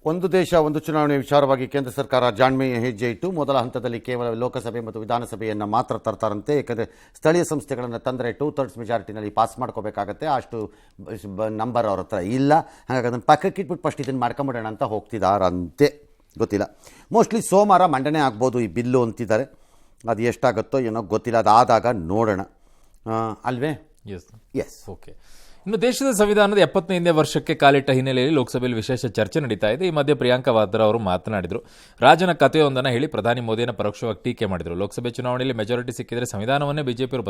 ಒಂದು ದೇಶ ಒಂದು ಚುನಾವಣೆ ವಿಚಾರವಾಗಿ ಕೇಂದ್ರ ಸರ್ಕಾರ ಜಾಣ್ಮೆಯ ಹೆಜ್ಜೆ ಇಟ್ಟು ಮೊದಲ ಹಂತದಲ್ಲಿ ಕೇವಲ ಲೋಕಸಭೆ ಮತ್ತು ವಿಧಾನಸಭೆಯನ್ನು ಮಾತ್ರ ತರ್ತಾರಂತೆ. ಏಕೆಂದರೆ ಸ್ಥಳೀಯ ಸಂಸ್ಥೆಗಳನ್ನು ತಂದರೆ 2/3 ಮೆಜಾರಿಟಿನಲ್ಲಿ ಪಾಸ್ ಮಾಡ್ಕೋಬೇಕಾಗತ್ತೆ. ಅಷ್ಟು ನಂಬರ್ ಅವ್ರ ಹತ್ರ ಇಲ್ಲ. ಹಾಗಾಗಿ ಅದನ್ನು ಪಕ್ಕಕ್ಕೆ ಇಟ್ಬಿಟ್ಟು ಫಸ್ಟ್ ಇದನ್ನು ಮಾಡ್ಕೊಂಬಿಡೋಣ ಅಂತ ಹೋಗ್ತಿದ್ದಾರಂತೆ. ಗೊತ್ತಿಲ್ಲ. ಮೋಸ್ಟ್ಲಿ ಸೋಮವಾರ ಮಂಡನೆ ಆಗ್ಬೋದು ಈ ಬಿಲ್ಲು ಅಂತಿದ್ದಾರೆ. ಅದು ಎಷ್ಟಾಗುತ್ತೋ ಏನೋ ಗೊತ್ತಿಲ್ಲ. ಅದಾದಾಗ ನೋಡೋಣ ಅಲ್ವೇ. Yes okay. ಇನ್ನು ದೇಶದ ಸಂವಿಧಾನದ 75ನೇ ವರ್ಷಕ್ಕೆ ಕಾಲಿಟ್ಟ ಹಿನ್ನೆಲೆಯಲ್ಲಿ ಲೋಕಸಭೆಯಲ್ಲಿ ವಿಶೇಷ ಚರ್ಚೆ ನಡೀತಾ ಇದೆ. ಈ ಮಧ್ಯೆ ಪ್ರಿಯಾಂಕಾ ವಾದ್ರಾ ಅವರು ಮಾತನಾಡಿದರು. ರಾಜನ ಕಥೆಯೊಂದನ್ನು ಹೇಳಿ ಪ್ರಧಾನಿ ಮೋದಿಯನ್ನು ಪರೋಕ್ಷವಾಗಿ ಟೀಕೆ ಮಾಡಿದರು. ಲೋಕಸಭೆ ಚುನಾವಣೆಯಲ್ಲಿ ಮೆಜಾರಿಟಿ ಸಿಕ್ಕಿದ್ರೆ ಸಂವಿಧಾನವನ್ನೇ ಬಿಜೆಪಿಯವರು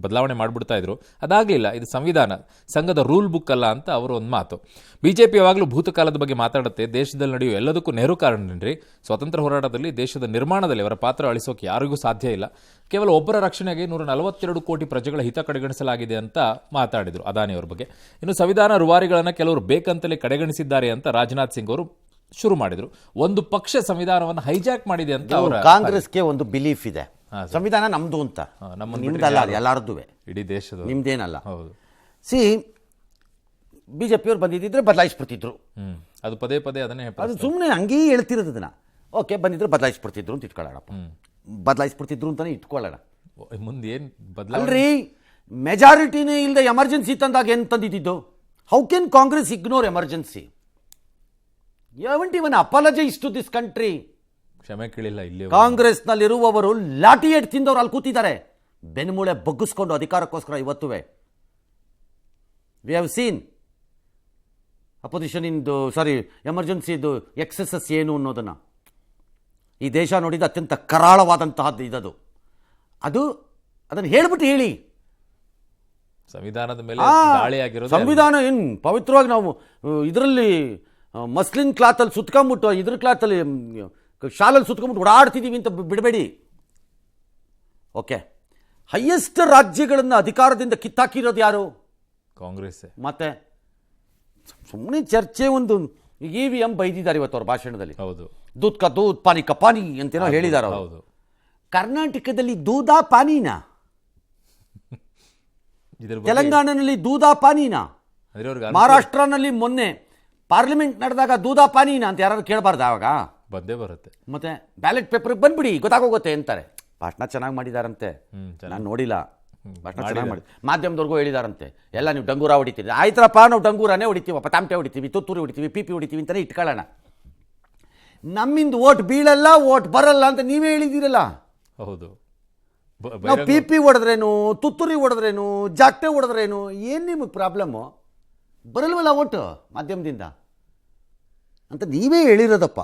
ಬದಲಾವಣೆ ಮಾಡಿಬಿಡ್ತಾ ಇದ್ರು. ಅದಾಗಲಿಲ್ಲ. ಇದು ಸಂವಿಧಾನ, ಸಂಘದ ರೂಲ್ ಬುಕ್ ಅಲ್ಲ ಅಂತ ಅವರು ಒಂದು ಮಾತು. ಬಿಜೆಪಿ ಯಾವಾಗಲೂ ಭೂತಕಾಲದ ಬಗ್ಗೆ ಮಾತಾಡುತ್ತೆ. ದೇಶದಲ್ಲಿ ನಡೆಯುವ ಎಲ್ಲದಕ್ಕೂ ನೆಹರು ಕಾರಣನ್ರಿ. ಸ್ವಾತಂತ್ರ್ಯ ಹೋರಾಟದಲ್ಲಿ ದೇಶದ ನಿರ್ಮಾಣದಲ್ಲಿ ಅವರ ಪಾತ್ರ ಅಳಿಸೋಕೆ ಯಾರಿಗೂ ಸಾಧ್ಯ ಇಲ್ಲ. ಕೇವಲ ಒಬ್ಬರ ರಕ್ಷಣೆಗೆ 142 ಕೋಟಿ ಪ್ರಜೆಗಳ ಹಿತ ಕಡೆಗಣಿಸಲಾಗಿದೆ ಅಂತ ಮಾತಾಡಿದರು ಅದಾನಿ ಅವರ ಬಗ್ಗೆ. ಇನ್ನು ಸಂವಿಧಾನ ರೂವಾರಿಗಳನ್ನು ಕೆಲವರು ಬೇಕಂತಲೇ ಕಡೆಗಣಿಸಿದ್ದಾರೆ ಅಂತ ರಾಜನಾಥ್ ಸಿಂಗ್ ಅವರು ಶುರು ಮಾಡಿದ್ರು. ಒಂದು ಪಕ್ಷ ಸಂವಿಧಾನವನ್ನು ಹೈಜಾಕ್ ಮಾಡಿದೆ ಅಂತ ಅವರು. ಕಾಂಗ್ರೆಸ್ಗೆ ಒಂದು ಬಿಲೀಫ್ ಇದೆ, ಸಂವಿಧಾನ ನಮ್ದು ಅಂತ. ನಿಮ್ದಲ್ಲ, ಎಲ್ಲಾರ್ದು, ಇಡೀ ದೇಶದ ನಿಮ್ದೇನಲ್ಲ. ಸಿ ಬಿಜೆಪಿಯವ್ರು ಬಂದಿದ್ದಿದ್ರೆ ಬದಲಾಯಿಸ್ಬಿಡ್ತಿದ್ರು. ಅದು ಪದೇ ಪದೇ ಅದನ್ನೇ ಅದು ಸುಮ್ಮನೆ ಹಂಗೇ ಹೇಳ್ತಿರೋದು. ಅದನ್ನ ಓಕೆ ಬಂದಿದ್ರು ಬದಲಾಯಿಸ್ಬಿಡ್ತಿದ್ರು ಅಂತ ಇಟ್ಕೊಳ್ಳೋಣಪ್ಪ. ಬದಲಾಯಿಸ್ಬಿಡ್ತಿದ್ರು ಅಂತಾನೆ ಇಟ್ಕೊಳ್ಳೋಣ. ಮುಂದೆ ಏನು ಅಲ್ರಿ, ಮೆಜಾರಿಟಿನೇ ಇಲ್ಲದೆ ಎಮರ್ಜೆನ್ಸಿ ತಂದಾಗ ಏನು ತಂದಿದ್ದು? How can Congress ignore emergency? Even apologise to this country. ಕ್ಷಮೆ ಕೇಳಿಲ್ಲ. ಇಲ್ಲಿ ಕಾಂಗ್ರೆಸ್ನಲ್ಲಿರುವವರು ಲಾಠಿ ಏಟ್ ತಿಂದವರು ಅಲ್ಲಿ ಕೂತಿದ್ದಾರೆ, ಬೆನ್ಮೂಳೆ ಬಗ್ಗಿಸ್ಕೊಂಡು ಅಧಿಕಾರಕ್ಕೋಸ್ಕರ. ಇವತ್ತುವೆ ವಿ ಹ್ಯಾವ್ ಸೀನ್ ಅಪೋಸಿಷನ್ ಇಂದು ಎಮರ್ಜೆನ್ಸಿದು ಎಕ್ಸೆಸಸ್ ಏನು ಅನ್ನೋದನ್ನು ಈ ದೇಶ ನೋಡಿದ ಅತ್ಯಂತ ಕರಾಳವಾದಂತಹದ್ದು ಇದದು. ಅದನ್ನು ಹೇಳ್ಬಿಟ್ಟು ಹೇಳಿ. ಸಂವಿಧಾನದ ಮೇಲೆ ದಾಳಿ ಆಗಿರೋದು. ಸಂವಿಧಾನ ಏನು ಪವಿತ್ರವಾಗಿ ನಾವು ಇದರಲ್ಲಿ ಮಸ್ಲಿನ್ ಕ್ಲಾತಲ್ಲಿ ಸುತ್ಕೊಂಡ್ಬಿಟ್ಟು ಇದ್ರ ಕ್ಲಾತಲ್ಲಿ ಶಾಲಲ್ಲಿ ಸುತ್ಕೊಂಡ್ಬಿಟ್ಟು ಓಡಾಡ್ತಿದ್ದೀವಿ ಅಂತ ಬಿಡಬೇಡಿ. ಓಕೆ, ಹೈಯೆಸ್ಟ್ ರಾಜ್ಯಗಳನ್ನು ಅಧಿಕಾರದಿಂದ ಕಿತ್ತಾಕಿರೋದು ಯಾರು? ಕಾಂಗ್ರೆಸ್. ಮತ್ತೆ ಸುಮ್ಮನೆ ಚರ್ಚೆ. ಒಂದು EVM ಬೈದಿದ್ದಾರೆ ಇವತ್ತು ಅವ್ರ ಭಾಷಣದಲ್ಲಿ. ಹೌದು, ದೂದ್ ಕಾ ದೂದ್, ಪಾನಿ ಕಾ ಪಾನಿ ಅಂತೇನೋ ಹೇಳಿದ್ದಾರೆ ಅವರು. ಹೌದು. ಕರ್ನಾಟಕದಲ್ಲಿ ದೂದಾ ಪಾನಿನಾ? ತೆಲಂಗಾಣನಲ್ಲಿ ದೂದಾ ಪಾನಿನಾ? ಮಹಾರಾಷ್ಟ್ರನಲ್ಲಿ ಮೊನ್ನೆ ಪಾರ್ಲಿಮೆಂಟ್ ನಡೆದಾಗ ದೂದಾ ಪಾನಿನಾ ಅಂತ ಯಾರು ಕೇಳಬಾರ್ದು? ಆವಾಗ ಬಂದೇ ಬರುತ್ತೆ. ಮತ್ತೆ ಬ್ಯಾಲೆಟ್ ಪೇಪರ್ ಬಂದ್ಬಿಡಿ ಗೊತ್ತಾಗೋಗುತ್ತೆ ಅಂತಾರೆ. ಭಾಷಣ ಚೆನ್ನಾಗಿ ಮಾಡಿದಾರಂತೆ, ನಾನು ನೋಡಿಲ್ಲ. ಭಾಷಣ ಚೆನ್ನಾಗಿ ಮಾಡಿ ಮಾಧ್ಯಮದವ್ರಿಗೂ ಹೇಳಿದಾರಂತೆ. ಎಲ್ಲ ನೀವು ಡಂಗೂರ ಹೊಡಿತೀರಿ. ಆಯ್ತರಪ್ಪ, ನಾವು ಡಂಗೂರನೇ ಹೊಡಿತೀವಪ್ಪ, ತಾಮಟೆ ಹೊಡಿತೀವಿ, ತುತ್ತೂರಿ ಹೊಡಿತೀವಿ, PP ಹೊಡಿತೀವಿ ಅಂತಾನೆ ಇಟ್ಕೊಳ್ಳೋಣ. ನಮ್ಮಿಂದ ಓಟ್ ಬೀಳಲ್ಲ, ಓಟ್ ಬರಲ್ಲ ಅಂತ ನೀವೇ ಹೇಳಿದ್ದೀರಲ್ಲ. ಹೌದು. ನಾವು PP ಹೊಡೆದ್ರೇನು, ತುತ್ತೂರಿ ಹೊಡೆದ್ರೇನು, ಜಾಕ್ಟೆ ಹೊಡೆದ್ರೇನು, ಏನು ನಿಮಗೆ ಪ್ರಾಬ್ಲಮ್ಮು? ಬರಲ್ವಲ್ಲ ಓಟು ಮಾಧ್ಯಮದಿಂದ ಅಂತ ನೀವೇ ಹೇಳಿರೋದಪ್ಪ.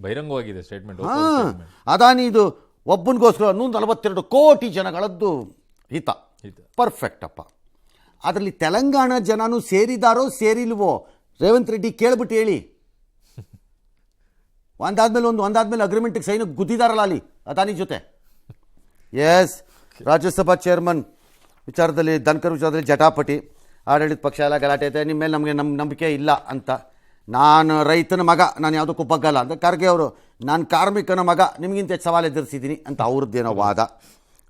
ಬಹಿರಂಗವಾಗಿದೆ ಸ್ಟೇಟ್ಮೆಂಟ್. ಅದಾನಿ ಇದು ಒಬ್ಬನಿಗೋಸ್ಕರ 142 ಕೋಟಿ ಜನಗಳದ್ದು ಹಿತ. ಪರ್ಫೆಕ್ಟ್ ಅಪ್ಪ. ಅದರಲ್ಲಿ ತೆಲಂಗಾಣ ಜನನೂ ಸೇರಿದಾರೋ ಸೇರಿಲ್ವೋ ರೇವಂತ್ ರೆಡ್ಡಿ ಕೇಳ್ಬಿಟ್ಟು ಹೇಳಿ. ಒಂದಾದ್ಮೇಲೆ ಅಗ್ರಿಮೆಂಟ್ಗೆ ಸೈನ್ ಗುದ್ದಿದಾರಲ್ಲ ಅಲ್ಲಿ ಅದಾನಿ ಜೊತೆ. ಎಸ್, ರಾಜ್ಯಸಭಾ ಚೇರ್ಮನ್ ವಿಚಾರದಲ್ಲಿ, ಧನ್ಕರ್ ವಿಚಾರದಲ್ಲಿ ಜಟಾಪಟಿ. ಆಡಳಿತ ಪಕ್ಷ ಎಲ್ಲ ಗಲಾಟೆ ಐತೆ, ನಿಮ್ಮ ಮೇಲೆ ನಮಗೆ ನಂಬಿಕೆ ಇಲ್ಲ ಅಂತ. ನಾನು ರೈತನ ಮಗ, ನಾನು ಯಾವುದಕ್ಕೂ ಬಗ್ಗಲ್ಲ ಅಂತ ಖರ್ಗೆ ಅವರು. ನಾನು ಕಾರ್ಮಿಕನ ಮಗ, ನಿಮಗಿಂತ ಹೆಚ್ಚು ಸವಾಲು ಎದುರಿಸಿದ್ದೀನಿ ಅಂತ ಅವ್ರದ್ದೇನೋ ವಾದ.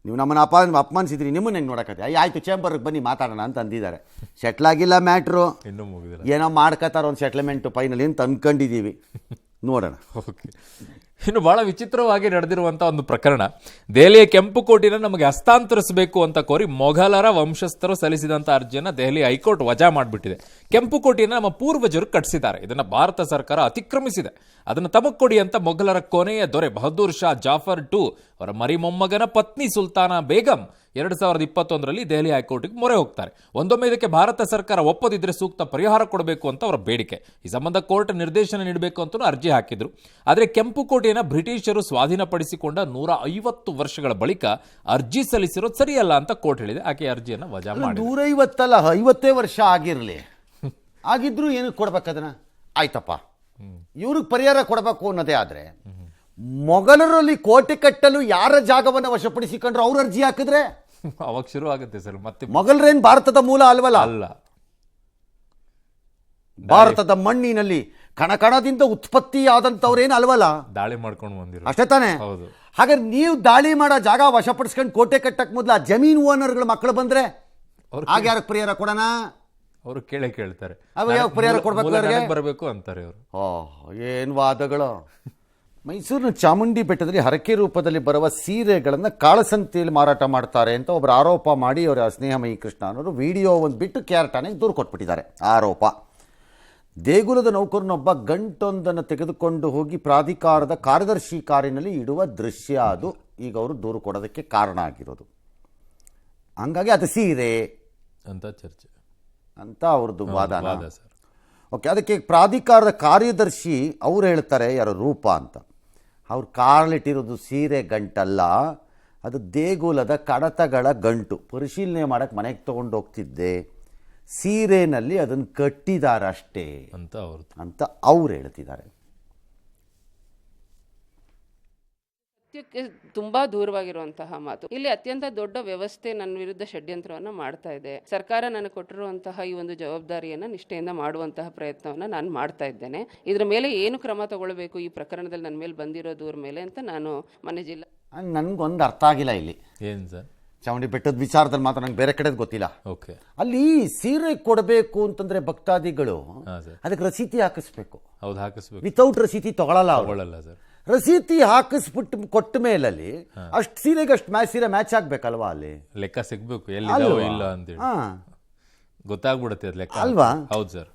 ನೀವು ನಮ್ಮನ್ನು ಅಪಮಾನಿಸಿದ್ರಿ, ನಿಮ್ಮನ್ನು ಹೆಂಗೆ ನೋಡಕತ್ತೆ? ಆಯಿತು, ಚೇಂಬರ್ಗೆ ಬನ್ನಿ ಮಾತಾಡೋಣ ಅಂತ ಅಂದಿದ್ದಾರೆ. ಸೆಟ್ಲಾಗಿಲ್ಲ ಮ್ಯಾಟ್ರು, ಇನ್ನೂ ಮುಗಿದಿಲ್ಲ. ಏನೋ ಮಾಡ್ಕೋತಾರೆ ಒಂದು ಸೆಟ್ಲ್ಮೆಂಟು ಫೈನಲಿ ಅಂತ ಅಂದ್ಕೊಂಡಿದ್ದೀವಿ. ನೋಡೋಣ. ಓಕೆ. ಇನ್ನು ಬಹಳ ವಿಚಿತ್ರವಾಗಿ ನಡೆದಿರುವಂಥ ಒಂದು ಪ್ರಕರಣ. ದೆಹಲಿಯ ಕೆಂಪುಕೋಟೆನ ನಮಗೆ ಹಸ್ತಾಂತರಿಸಬೇಕು ಅಂತ ಕೋರಿ ಮೊಘಲರ ವಂಶಸ್ಥರು ಸಲ್ಲಿಸಿದಂಥ ಅರ್ಜಿಯನ್ನು ದೆಹಲಿ ಹೈಕೋರ್ಟ್ ವಜಾ ಮಾಡಿಬಿಟ್ಟಿದೆ. ಕೆಂಪುಕೋಟೆಯನ್ನು ನಮ್ಮ ಪೂರ್ವಜರು ಕಟ್ಟಿಸಿದ್ದಾರೆ, ಇದನ್ನು ಭಾರತ ಸರ್ಕಾರ ಅತಿಕ್ರಮಿಸಿದೆ, ಅದನ್ನು ತಮಗ್ ಕೊಡಿ ಅಂತ ಮೊಘಲರ ಕೊನೆಯ ದೊರೆ ಬಹದ್ದೂರ್ ಶಾ ಜಾಫರ್ II ಅವರ ಮರಿ ಮೊಮ್ಮಗನ ಪತ್ನಿ ಸುಲ್ತಾನ ಬೇಗಂ 2021ರಲ್ಲಿ ದೆಹಲಿ ಹೈಕೋರ್ಟ್ಗೆ ಮೊರೆ ಹೋಗ್ತಾರೆ. ಒಂದೊಮ್ಮೆ ಇದಕ್ಕೆ ಭಾರತ ಸರ್ಕಾರ ಒಪ್ಪದಿದ್ರೆ ಸೂಕ್ತ ಪರಿಹಾರ ಕೊಡಬೇಕು ಅಂತ ಅವರ ಬೇಡಿಕೆ. ಈ ಸಂಬಂಧ ಕೋರ್ಟ್ ನಿರ್ದೇಶನ ನೀಡಬೇಕು ಅಂತ ಅರ್ಜಿ ಹಾಕಿದ್ರು. ಆದರೆ ಕೆಂಪುಕೋಟೆಯನ್ನು ಬ್ರಿಟಿಷರು ಸ್ವಾಧೀನಪಡಿಸಿಕೊಂಡ 150 ವರ್ಷಗಳ ಬಳಿಕ ಅರ್ಜಿ ಸಲ್ಲಿಸಿರೋದು ಸರಿಯಲ್ಲ ಅಂತ ಕೋರ್ಟ್ ಹೇಳಿದೆ. ಆಕೆ ಅರ್ಜಿಯನ್ನು ವಜಾ ಮಾಡಿ. 150 ಅಲ್ಲ, 50 ವರ್ಷ ಆಗಿರಲಿ, ಆಗಿದ್ರು ಏನಕ್ಕೆ ಕೊಡ್ಬೇಕದನ್ನ? ಆಯ್ತಪ್ಪ, ಇವ್ರಿಗೆ ಪರಿಹಾರ ಕೊಡಬೇಕು ಅನ್ನೋದೇ ಆದರೆ, ಮೊಘಲರಲ್ಲಿ ಕೋಟೆ ಕಟ್ಟಲು ಯಾರ ಜಾಗವನ್ನು ವಶಪಡಿಸಿಕೊಂಡ್ರು ಅವ್ರ ಅರ್ಜಿ ಹಾಕಿದ್ರೆ ಅವಾಗ ಶುರು ಆಗುತ್ತೆ ಸರ್. ಮತ್ತೆ ಮೊಘಲರೇನು ಭಾರತದ ಮೂಲ ಅಲ್ವಲ್ಲ? ಅಲ್ಲ, ಭಾರತದ ಮಣ್ಣಿನಲ್ಲಿ ಕಣಕಣದಿಂದ ಉತ್ಪತ್ತಿಯಾದಂಥವ್ರೇನು ಅಲ್ವಲ್ಲ? ದಾಳಿ ಮಾಡ್ಕೊಂಡು ಬಂದಿರೋ ಅಷ್ಟೇ ತಾನೆ? ಹೌದು. ಹಾಗಾದ್ರೆ ನೀವು ದಾಳಿ ಮಾಡೋ ಜಾಗ ವಶಪಡಿಸ್ಕೊಂಡು ಕೋಟೆ ಕಟ್ಟಕ್ಕೆ ಮೊದಲು ಆ ಜಮೀನು ಓನರ್ಗಳ ಮಕ್ಕಳು ಬಂದ್ರೆ ಆಗ ಯಾರಿಗೆ ಪರಿಹಾರ ಕೊಡೋಣ? ಅವರು ಕೇಳ್ತಾರೆ, ಅವ ಯಾವ ಪರಿಹಾರ ಕೊಡ್ಬೇಕು ಅವ್ರಿಗೆ? ಬರಬೇಕು ಅಂತಾರೆ ಅವರು. ಏನು ವಾದಗಳು. ಮೈಸೂರಿನ ಚಾಮುಂಡಿ ಬೆಟ್ಟದಲ್ಲಿ ಹರಕೆ ರೂಪದಲ್ಲಿ ಬರುವ ಸೀರೆಗಳನ್ನು ಕಾಳಸಂತೆಯಲ್ಲಿ ಮಾರಾಟ ಮಾಡ್ತಾರೆ ಅಂತ ಒಬ್ಬರು ಆರೋಪ ಮಾಡಿ ಅವರ ಸ್ನೇಹಮಯಿ ಕೃಷ್ಣ ಅನ್ನೋರು ವಿಡಿಯೋ ಒಂದು ಬಿಟ್ಟು KR ಠಾಣೆಗೆ ದೂರು ಕೊಟ್ಬಿಟ್ಟಿದ್ದಾರೆ. ಆರೋಪ: ದೇಗುಲದ ನೌಕರನೊಬ್ಬ ಗಂಟೊಂದನ್ನು ತೆಗೆದುಕೊಂಡು ಹೋಗಿ ಪ್ರಾಧಿಕಾರದ ಕಾರ್ಯದರ್ಶಿ ಕಾರಿನಲ್ಲಿ ಇಡುವ ದೃಶ್ಯ ಅದು. ಈಗ ಅವರು ದೂರು ಕೊಡೋದಕ್ಕೆ ಕಾರಣ ಆಗಿರೋದು. ಹಂಗಾಗಿ ಅದು ಸೀರೆ ಅಂತ ಚರ್ಚೆ ಅಂತ ಅವ್ರದ್ದು ವಾದ ಸರ್. ಓಕೆ, ಅದಕ್ಕೆ ಪ್ರಾಧಿಕಾರದ ಕಾರ್ಯದರ್ಶಿ ಅವ್ರು ಹೇಳ್ತಾರೆ, ಯಾರೋ ರೂಪ ಅಂತ, ಅವ್ರ ಕಾರ್ಲಿಟ್ಟಿರೋದು ಸೀರೆ ಗಂಟಲ್ಲ, ಅದು ದೇಗುಲದ ಕಡತಗಳ ಗಂಟು. ಪರಿಶೀಲನೆ ಮಾಡಕ್ಕೆ ಮನೆಗೆ ತೊಗೊಂಡು ಹೋಗ್ತಿದ್ದೆ, ಸೀರೆನಲ್ಲಿ ಅದನ್ನು ಕಟ್ಟಿದಾರಷ್ಟೇ ಅಂತ ಅವ್ರು ಹೇಳ್ತಿದ್ದಾರೆ. ಸತ್ಯಕ್ಕೆ ತುಂಬಾ ದೂರವಾಗಿರುವಂತಹ ಮಾತು. ಇಲ್ಲಿ ಅತ್ಯಂತ ದೊಡ್ಡ ವ್ಯವಸ್ಥೆ ನನ್ನ ವಿರುದ್ಧ ಷಡ್ಯಂತ್ರವನ್ನು ಮಾಡ್ತಾ ಇದೆ. ಸರ್ಕಾರ ನನಗೆ ಕೊಟ್ಟಿರುವಂತಹ ಈ ಒಂದು ಜವಾಬ್ದಾರಿಯನ್ನು ನಿಷ್ಠೆಯಿಂದ ಮಾಡುವಂತಹ ಪ್ರಯತ್ನವನ್ನು ನಾನು ಮಾಡ್ತಾ ಇದ್ದೇನೆ. ಇದರ ಮೇಲೆ ಏನು ಕ್ರಮ ತಗೊಳ್ಬೇಕು ಈ ಪ್ರಕರಣದಲ್ಲಿ ನನ್ನ ಮೇಲೆ ಬಂದಿರೋ ದೂರ ಮೇಲೆ ಅಂತ ನಾನು ಮೊನ್ನೆ ಜಿಲ್ಲಾ ನನಗೊಂದು ಅರ್ಥ ಆಗಿಲ್ಲ ಇಲ್ಲಿ. ಏನು ಸರ್? ಚಾಮುಂಡಿ ಬೆಟ್ಟದ ವಿಚಾರದಲ್ಲಿ ಮಾತ್ರ ನಂಗೆ ಬೇರೆ ಕಡೆದು ಗೊತ್ತಿಲ್ಲ. ಓಕೆ, ಅಲ್ಲಿ ಸೀರೆ ಕೊಡಬೇಕು ಅಂತಂದ್ರೆ ಭಕ್ತಾದಿಗಳು ಅದಕ್ಕೆ ರಸೀತಿ ಹಾಕಿಸ್ಬೇಕು. ಹೌದು, ಹಾಕಿಸ್ಬೇಕು. ವಿತೌಟ್ ರಸೀತಿ ತಗೊಳ್ಳಲ್ಲ ಸರ್. ರಸೀತಿ ಹಾಕಿಸ್ಬಿಟ್ಟು ಕೊಟ್ಟ ಮೇಲಲ್ಲಿ ಅಷ್ಟು ಸೀರೆಗೆ ಅಷ್ಟು ಸೀರೆ ಮ್ಯಾಚ್ ಆಗ್ಬೇಕಲ್ವಾ? ಅಲ್ಲಿ ಲೆಕ್ಕ ಸಿಗ್ಬೇಕು, ಎಲ್ಲಿದಾವೋ ಇಲ್ಲ ಅಂತೇಳಿ ಗೊತ್ತಾಗ್ಬಿಡುತ್ತೆ ಅದು ಲೆಕ್ಕ ಅಲ್ವಾ? ಹೌದು ಸರ್.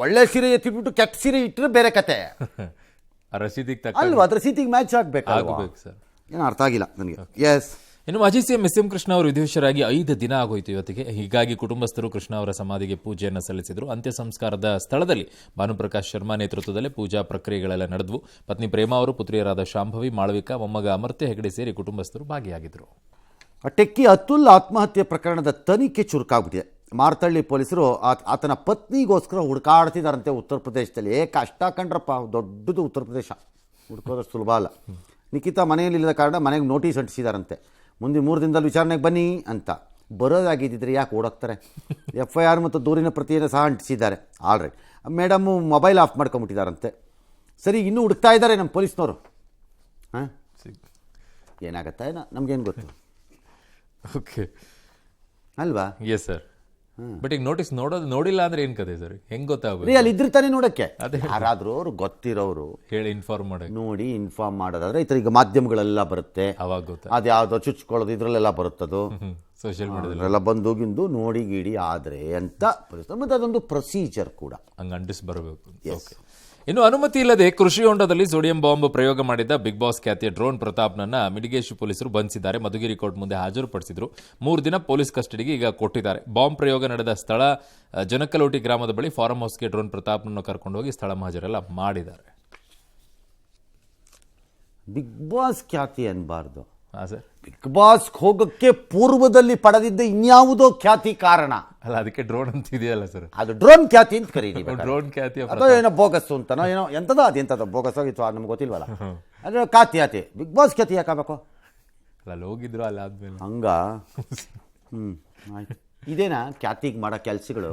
ಒಳ್ಳೆ ಸೀರೆ ಎತ್ತಿಬಿಟ್ಟು ಕೆಟ್ಟ ಸೀರೆ ಇಟ್ಟರೆ ಬೇರೆ ಕತೆ ರಸೀದಿಗೆ ಅಲ್ವಾ? ಅದು ರಸೀತಿಗೆ ಮ್ಯಾಚ್ ಆಗ್ಬೇಕು ಸರ್. ಏನೋ ಅರ್ಥ ಆಗಿಲ್ಲ ನನಗೆ. ಎಸ್. ಇನ್ನು ಮಾಜಿ ಸಿಎಂ ಎಸ್ ಎಂ ಕೃಷ್ಣ ಅವರು ವಿಧಿವಶರಾಗಿ 5 ದಿನ ಆಗೋಯ್ತು ಇವತ್ತಿಗೆ. ಹೀಗಾಗಿ ಕುಟುಂಬಸ್ಥರು ಕೃಷ್ಣ ಅವರ ಸಮಾಧಿಗೆ ಪೂಜೆಯನ್ನು ಸಲ್ಲಿಸಿದರು. ಅಂತ್ಯ ಸಂಸ್ಕಾರದ ಸ್ಥಳದಲ್ಲಿ ಭಾನುಪ್ರಕಾಶ್ ಶರ್ಮಾ ನೇತೃತ್ವದಲ್ಲಿ ಪೂಜಾ ಪ್ರಕ್ರಿಯೆಗಳೆಲ್ಲ ನಡೆದವು. ಪತ್ನಿ ಪ್ರೇಮಾ ಅವರು, ಪುತ್ರಿಯರಾದ ಶಾಂಭವಿ, ಮಾಳವಿಕಾ, ಮೊಮ್ಮಗ ಅಮರ್ತ್ಯ ಹೆಗಡೆ ಸೇರಿ ಕುಟುಂಬಸ್ಥರು ಭಾಗಿಯಾಗಿದ್ದರು. ಟೆಕ್ಕಿ ಅತುಲ್ ಆತ್ಮಹತ್ಯೆ ಪ್ರಕರಣದ ತನಿಖೆ ಚುರುಕಾಗ್ಬಿಟ್ಟಿದೆ. ಮಾರ್ತಳ್ಳಿ ಪೊಲೀಸರು ಆತನ ಪತ್ನಿಗೋಸ್ಕರ ಹುಡುಕಾಡ್ತಿದ್ದಾರಂತೆ ಉತ್ತರ ಪ್ರದೇಶದಲ್ಲಿ. ಕಷ್ಟ ಕಂಡ್ರಪ್ಪ, ದೊಡ್ಡದು ಉತ್ತರ ಪ್ರದೇಶ, ಹುಡುಕೋದಷ್ಟು ಸುಲಭ ಅಲ್ಲ. ನಿಖಿತಾ ಮನೆಯಲ್ಲಿಲ್ಲದ ಕಾರಣ ಮನೆಗೆ ನೋಟಿಸ್ ಅಂಟಿಸಿದಾರಂತೆ. ಮುಂದೆ 3 ದಿನದಲ್ಲಿ ವಿಚಾರಣೆಗೆ ಬನ್ನಿ ಅಂತ. ಬರೋದಾಗಿದ್ದರೆ ಯಾಕೆ ಓಡೋಗ್ತಾರೆ? FIR ಮತ್ತು ದೂರಿನ ಪ್ರತಿಯನ್ನು ಸಹ ಅಂಟಿಸಿದ್ದಾರೆ ಆಲ್ರೆಡಿ. ಮೇಡಮ್ಮು ಮೊಬೈಲ್ ಆಫ್ ಮಾಡ್ಕೊಂಬಿಟ್ಟಿದ್ದಾರಂತೆ. ಸರಿ, ಇನ್ನೂ ಹುಡುಕ್ತಾ ಇದ್ದಾರೆ ನಮ್ಮ ಪೊಲೀಸ್ನವರು. ಹಾಂ, ಏನಾಗತ್ತಾ ಏನೋ ನಮಗೇನು ಗೊತ್ತು. ಓಕೆ ಅಲ್ವಾ? Yes sir. ಬಟ್ ಈಗ ನೋಟಿಸ್ ನೋಡಿಲ್ಲ ಅಂದ್ರೆ ಏನ್ ಕತೆ ಸರ್? ಹೆಂಗ್ ಗೊತ್ತಾಗ? ಅಲ್ಲಿ ಇದ್ರ ತಾನೇ ನೋಡಕ್ಕೆ. ಯಾರಾದ್ರೂ ಅವ್ರು ಗೊತ್ತಿರೋರು ಹೇಳಿ ಇನ್ಫಾರ್ಮ್ ಮಾಡಿ ನೋಡಿ ಇನ್ಫಾರ್ಮ್ ಮಾಡೋದಾದ್ರೆ ಈ ಥರ ಈಗ ಮಾಧ್ಯಮಗಳೆಲ್ಲ ಬರುತ್ತೆ, ಅವಾಗ ಗೊತ್ತ. ಅದ್ಯಾವುದೋ ಚುಚ್ಕೊಳ್ಳೋದು ಇದ್ರಲ್ಲೆಲ್ಲ ಬರುತ್ತದು, ಸೋಷಿಯಲ್ ಮೀಡಿಯಾದಲ್ಲಿ ಎಲ್ಲ ಬಂದು ಗಿಂದು ನೋಡಿ ಗಿಡಿ ಆದ್ರೆ ಅಂತ ಮತ್ತೆ ಅದೊಂದು ಪ್ರೊಸೀಜರ್ ಕೂಡ ಹಂಗ ಅಂಟಿಸ್ ಬರಬೇಕು. ಓಕೆ. ಇನ್ನು ಅನುಮತಿ ಇಲ್ಲದೆ ಕೃಷಿ ಹೊಂಡದಲ್ಲಿ ಸೋಡಿಯಂ ಬಾಂಬ್ ಪ್ರಯೋಗ ಮಾಡಿದ್ದ ಬಿಗ್ ಬಾಸ್ ಖ್ಯಾತಿಯ ಡ್ರೋನ್ ಪ್ರತಾಪ್ನನ್ನ ಮಿಡಿಗೇಶಿ ಪೊಲೀಸರು ಬಂಧಿಸಿದ್ದಾರೆ. ಮಧುಗಿರಿ ಕೋರ್ಟ್ ಮುಂದೆ ಹಾಜರುಪಡಿಸಿದ್ರು. 3 ದಿನ ಪೊಲೀಸ್ ಕಸ್ಟಡಿಗೆ ಈಗ ಕೊಟ್ಟಿದ್ದಾರೆ. ಬಾಂಬ್ ಪ್ರಯೋಗ ನಡೆದ ಸ್ಥಳ ಜನಕಲೋಟಿ ಗ್ರಾಮದ ಬಳಿ ಫಾರ್ಮ್ ಹೌಸ್ಗೆ ಡ್ರೋನ್ ಪ್ರತಾಪ್ನನ್ನು ಕರ್ಕೊಂಡು ಹೋಗಿ ಸ್ಥಳ ಮಹಾಜರೆಲ್ಲ ಮಾಡಿದ್ದಾರೆ. ಬಿಗ್ ಬಾಸ್ ಖ್ಯಾತಿ ಅನ್ಬಾರ್ದು ಸರ್. ಬಿಗ್ ಬಾಸ್ ಹೋಗಕ್ಕೆ ಪೂರ್ವದಲ್ಲಿ ಪಡೆದಿದ್ದ ಇನ್ಯಾವುದೋ ಖ್ಯಾತಿ ಕಾರಣ ಅಲ್ಲ, ಅದಕ್ಕೆ ಡ್ರೋನ್ ಅಂತ ಇದೆಯಲ್ಲ ಸರ್. ಅದು ಡ್ರೋನ್ ಖ್ಯಾತಿ ಅಂತ ಕರೀರಿ. ಡ್ರೋನ್ ಖ್ಯಾತಿ ಅಥವಾ ಏನೋ ಬೋಗಸ್ ಅಂತನೋ ಏನೋ ಎಂತದ ಅದೆಂತದ ಬೋಗಸ್ ಆಗಿತ್ತು ನಮ್ಗೆ ಗೊತ್ತಿಲ್ವಲ್ಲ. ಅದ್ರ ಖ್ಯಾತಿ ಬಿಗ್ ಬಾಸ್ ಖ್ಯಾತಿ ಯಾಕಾಗಬೇಕು? ಅಲ್ಲಿ ಹೋಗಿದ್ರು ಅಲ್ಲ ಆದ್ಮೇಲೆ ಹಂಗ. ಆಯ್ತು, ಇದೇನಾ ಖ್ಯಾತಿಗೆ ಮಾಡೋ ಕೆಲಸಗಳು?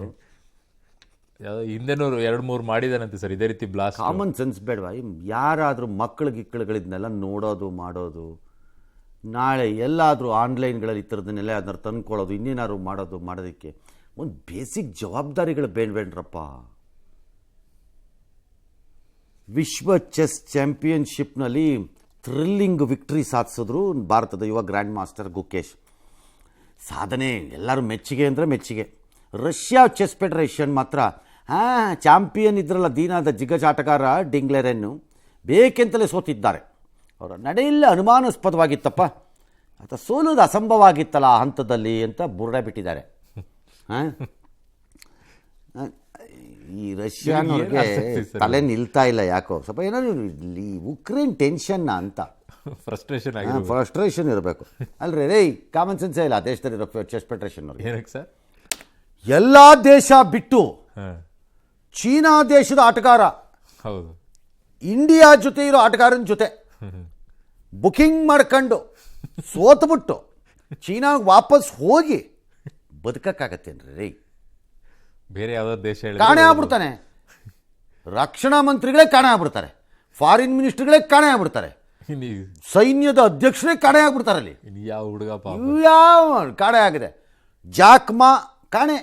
ಹಿಂದೆನೂ 2-3 ಮಾಡಿದಾನಂತೆ ಸರ್ ಇದೇ ರೀತಿ ಬ್ಲಾಸ್ಟ್. ಕಾಮನ್ ಸೆನ್ಸ್ ಬೇಡವಾ? ಯಾರಾದರೂ ಮಕ್ಕಳಿಗಿಕ್ಕಳುಗಳಿದ್ನೆಲ್ಲ ನೋಡೋದು ಮಾಡೋದು, ನಾಳೆ ಎಲ್ಲಾದರೂ ಆನ್ಲೈನ್ಗಳಲ್ಲಿ ಈ ಥರದನ್ನೆಲ್ಲ ಅದನ್ನ ತಂದ್ಕೊಳ್ಳೋದು, ಇನ್ನೇನಾದ್ರು ಮಾಡೋದಕ್ಕೆ ಒಂದು ಬೇಸಿಕ್ ಜವಾಬ್ದಾರಿಗಳು ಬೇಡಬೇಡ್ರಪ್ಪ. ವಿಶ್ವ ಚೆಸ್ ಚಾಂಪಿಯನ್ಶಿಪ್ನಲ್ಲಿ ಥ್ರಿಲ್ಲಿಂಗ್ ವಿಕ್ಟ್ರಿ ಸಾಧಿಸಿದ್ರು ಭಾರತದ ಯುವ ಗ್ರ್ಯಾಂಡ್ ಮಾಸ್ಟರ್ ಗುಕೇಶ್. ಸಾಧನೆ ಎಲ್ಲರೂ ಮೆಚ್ಚುಗೆ ಅಂದರೆ ಮೆಚ್ಚುಗೆ. ರಷ್ಯಾ ಚೆಸ್ ಫೆಡರೇಷನ್ ಮಾತ್ರ ಚಾಂಪಿಯನ್ ಇದ್ರಲ್ಲ ದೀನಾದ ಜಿಗಜ್ ಆಟಗಾರ ಡಿಂಗ್ಲೆರನ್ನು ಬೇಕೆಂತಲೇ ಸೋತಿದ್ದಾರೆ. ಅವರ ನಡೆಯಲ್ಲ ಅನುಮಾನಾಸ್ಪದವಾಗಿತ್ತಪ್ಪ, ಅಥವಾ ಸೋಲೋದು ಅಸಂಭವ ಆಗಿತ್ತಲ್ಲ ಆ ಹಂತದಲ್ಲಿ ಅಂತ ಬುರುಡೆ ಬಿಟ್ಟಿದ್ದಾರೆ. ಈ ರಷ್ಯಾನವ್ರಿಗೆ ತಲೆ ನಿಲ್ತಾ ಇಲ್ಲ ಯಾಕೋ, ಸ್ವಲ್ಪ ಏನಾದ್ರು ಈ ಉಕ್ರೇನ್ ಟೆನ್ಷನ್ನ ಅಂತ ಫ್ರಸ್ಟ್ರೇಷನ್ ಇರಬೇಕು ಅಲ್ರಿ. ರೇ ಕಾಮನ್ ಸೆನ್ಸೇ ಇಲ್ಲ ದೇಶದಲ್ಲಿ ಚೆಸ್ ಫೆಡರೇಷನ್ ಅವ್ರಿಗೆ. ಸರ್, ಎಲ್ಲ ದೇಶ ಬಿಟ್ಟು ಚೀನಾ ದೇಶದ ಆಟಗಾರ ಇಂಡಿಯಾ ಜೊತೆ ಇರೋ ಆಟಗಾರನ ಜೊತೆ ಬುಕಿಂಗ್ ಮಾಡ್ಕೊಂಡು ಸೋತ್ಬಿಟ್ಟು ಚೀನಾಗೆ ವಾಪಸ್ ಹೋಗಿ ಬದುಕಕ್ಕಾಗತ್ತೇನ್ರಿ ರೀ? ಬೇರೆ ಯಾವ್ದಾದ್ರು ದೇಶ ಕಾಣೆ ಆಗ್ಬಿಡ್ತಾನೆ. ರಕ್ಷಣಾ ಮಂತ್ರಿಗಳೇ ಕಾಣೆ ಆಗ್ಬಿಡ್ತಾರೆ, ಫಾರಿನ್ ಮಿನಿಸ್ಟರ್ಗಳೇ ಕಾಣೆ ಆಗ್ಬಿಡ್ತಾರೆ, ಸೈನ್ಯದ ಅಧ್ಯಕ್ಷರೇ ಕಾಣೆ ಆಗ್ಬಿಡ್ತಾರೆ. ಅಲ್ಲಿ ಯಾವ ಹುಡುಗ ಯಾವ ಕಾಣೆ ಆಗಿದೆ? ಜಾಕ್ಮಾ ಕಾಣೆ,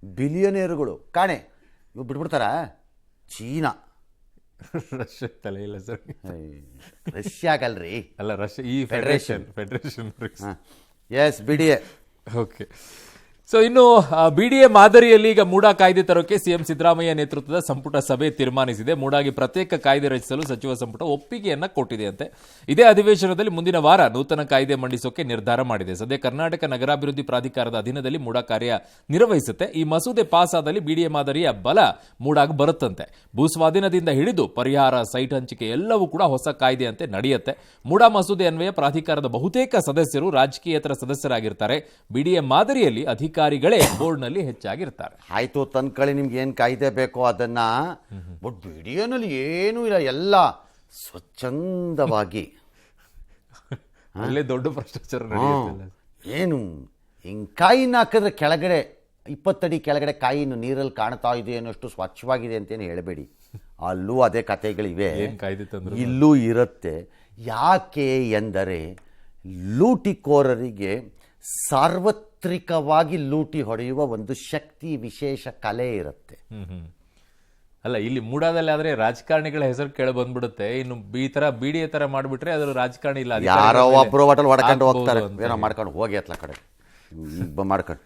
ಬಿಲಿಯನೇರುಗಳು ಕಾಣೆ ಇವು ಬಿಟ್ಬಿಡ್ತಾರ. ಚೀನಾ, ರಷ್ಯಾ ತಲೆ ಇಲ್ಲ ಸರ್. ರಷ್ಯಾಗಲ್ರಿ, ಅಲ್ಲ ರಷ್ಯಾ ಈ ಫೆಡರೇಷನ್ ಎಸ್ BDA. ಓಕೆ. ಸೊ ಇನ್ನು BDA ಮಾದರಿಯಲ್ಲಿ ಈಗ ಮೂಡಾ ಕಾಯ್ದೆ ತರೋಕೆ ಸಿಎಂ ಸಿದ್ದರಾಮಯ್ಯ ನೇತೃತ್ವದ ಸಂಪುಟ ಸಭೆ ತೀರ್ಮಾನಿಸಿದೆ. ಮೂಡಾಗೆ ಪ್ರತ್ಯೇಕ ಕಾಯ್ದೆ ರಚಿಸಲು ಸಚಿವ ಸಂಪುಟ ಒಪ್ಪಿಗೆಯನ್ನ ಕೊಟ್ಟಿದೆಯಂತೆ. ಇದೇ ಅಧಿವೇಶನದಲ್ಲಿ ಮುಂದಿನ ವಾರ ನೂತನ ಕಾಯ್ದೆ ಮಂಡಿಸೋಕೆ ನಿರ್ಧಾರ ಮಾಡಿದೆ. ಸದ್ಯ ಕರ್ನಾಟಕ ನಗರಾಭಿವೃದ್ಧಿ ಪ್ರಾಧಿಕಾರದ ಅಧೀನದಲ್ಲಿ ಮೂಡಾ ಕಾರ್ಯ ನಿರ್ವಹಿಸುತ್ತೆ. ಈ ಮಸೂದೆ ಪಾಸ್ ಆದಲ್ಲಿ BDA ಮಾದರಿಯ ಬಲ ಮೂಡಾಗ್ ಬರುತ್ತಂತೆ. ಭೂಸ್ವಾಧೀನದಿಂದ ಹಿಡಿದು ಪರಿಹಾರ, ಸೈಟ್ ಹಂಚಿಕೆ ಎಲ್ಲವೂ ಕೂಡ ಹೊಸ ಕಾಯ್ದೆಯಂತೆ ನಡೆಯುತ್ತೆ. ಮೂಡಾ ಮಸೂದೆ ಅನ್ವಯ ಪ್ರಾಧಿಕಾರದ ಬಹುತೇಕ ಸದಸ್ಯರು ರಾಜಕೀಯೇತರ ಸದಸ್ಯರಾಗಿರ್ತಾರೆ. BDA ಮಾದರಿಯಲ್ಲಿ ಅಧಿಕಾರಿಗಳೇ ಬೋರ್ಡ್ನಲ್ಲಿ ಹೆಚ್ಚಾಗಿರ್ತಾರೆ. ಆಯ್ತು ತಂದ್ಕೊಳ್ಳಿ, ನಿಮ್ಗೆ ಏನು ಕಾಯ್ದೆ ಬೇಕೋ ಅದನ್ನ. ಬಟ್ BDAನಲ್ಲಿ ಏನೂ ಇಲ್ಲ, ಎಲ್ಲ ಸ್ವಚ್ಛಂದವಾಗಿ. ಅಲ್ಲೇ ದೊಡ್ಡ ಭ್ರಷ್ಟಾಚಾರ ನಡೆಯುತ್ತೆ. ಏನು ಹಿಂಗೆ ಕಾಯಿನ ಹಾಕಿದ್ರೆ ಕೆಳಗಡೆ 20 ಅಡಿ ಕೆಳಗಡೆ ಕಾಯಿನು ನೀರಲ್ಲಿ ಕಾಣ್ತಾ ಇದೆ ಅನ್ನೋಷ್ಟು ಸ್ವಚ್ಛವಾಗಿದೆ ಅಂತೇನು ಹೇಳಬೇಡಿ. ಅಲ್ಲೂ ಅದೇ ಕಥೆಗಳಿವೆ, ಏನ್ ಕಾಯ್ದೆ ತಂದ್ರು ಇಲ್ಲೂ ಇರುತ್ತೆ. ಯಾಕೆ ಎಂದರೆ ಲೂಟಿಕೋರರಿಗೆ ಸಾರ್ವತ್ರಿಕವಾಗಿ ಲೂಟಿ ಹೊಡೆಯುವ ಒಂದು ಶಕ್ತಿ, ವಿಶೇಷ ಕಲೆ ಇರುತ್ತೆ. ಅಲ್ಲ, ಇಲ್ಲಿ ಮೂಡಾದಲ್ಲಿ ಆದ್ರೆ ರಾಜಕಾರಣಿಗಳ ಹೆಸರು ಕೇಳ ಬಂದ್ಬಿಡುತ್ತೆ. ಇನ್ನು ಈ ತರ BDA ತರ ಮಾಡ್ಬಿಟ್ರೆ ಅದ್ರ ರಾಜಕಾರಣಿ ಇಲ್ಲ, ಯಾರೋ ಒಬ್ರು ಹೋಟೆಲ್ ಹೊಡ್ಕೊಂಡು ಹೋಗ್ತಾರೆ, ಏನೋ ಮಾಡ್ಕೊಂಡು ಹೋಗಿ ಅತ್ಲ ಕಡೆ ಮಾಡ್ಕೊಂಡು